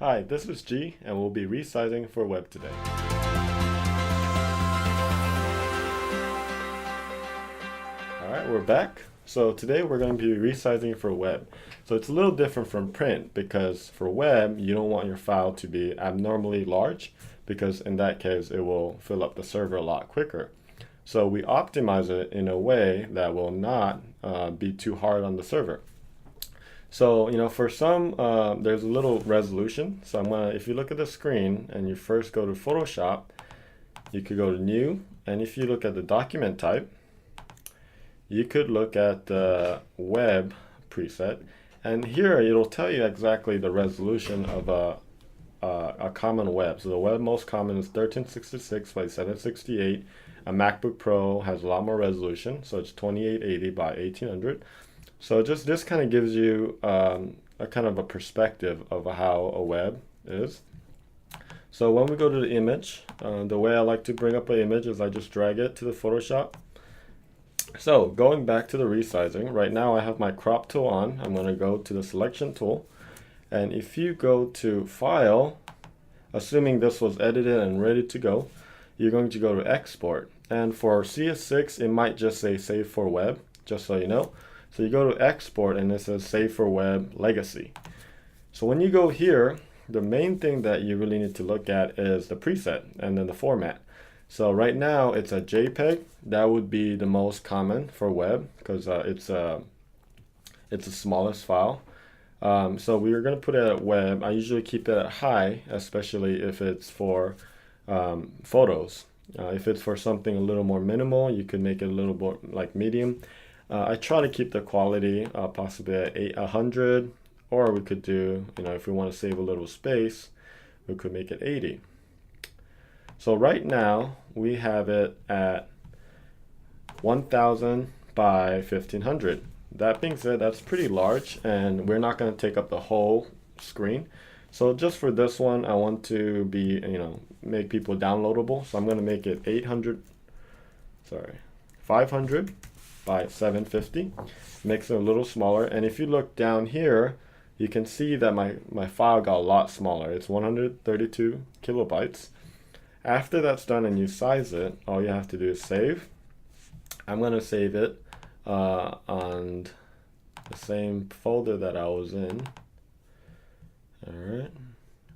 Hi, this is G, and we'll be resizing for web today. Alright, we're back. So today we're going to be resizing for web. So it's a little different from print because for web, you don't want your file to be abnormally large because in that case, it will fill up the server a lot quicker. So we optimize it in a way that will not be too hard on the server. So, for some, there's a little resolution. So if you look at the screen and you first go to Photoshop, you could go to New, and if you look at the document type, you could look at the web preset, and here it'll tell you exactly the resolution of a common web. So the web most common is 1366 by 768. A MacBook Pro has a lot more resolution, so it's 2880 by 1800. So just this kind of gives you a kind of a perspective of how a web is. So when we go to the image, the way I like to bring up an image is I just drag it to the Photoshop. So going back to the resizing, right now I have my crop tool on. I'm going to go to the selection tool. And if you go to File, assuming this was edited and ready to go, you're going to go to Export. And for CS6, it might just say Save for Web, just so you know. So you go to Export and it says Save for Web Legacy. So when you go here, the main thing that you really need to look at is the preset and then the format. So right now it's a JPEG. That would be the most common for web because it's the smallest file. So we're going to put it at web. I usually keep it at high, especially if it's for photos. If it's for something a little more minimal, you could make it a little more like medium. I try to keep the quality possibly at 100, or we could do, if we want to save a little space, we could make it 80. So right now we have it at 1000 by 1500. That being said, that's pretty large and we're not going to take up the whole screen. So just for this one, I want to be, make people downloadable. So I'm going to make it 500 by 750. Makes it a little smaller. And if you look down here, you can see that my file got a lot smaller. It's 132 kilobytes. After that's done and you size it, all you have to do is save. I'm going to save it on the same folder that I was in. Alright,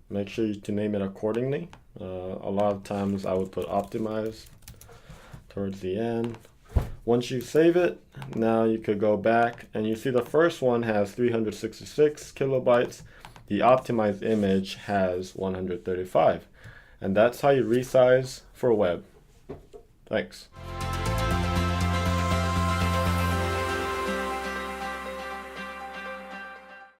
make sure to name it accordingly. A lot of times I would put optimize towards the end. Once you save it, now you could go back and you see the first one has 366 kilobytes. The optimized image has 135. And that's how you resize for web. Thanks.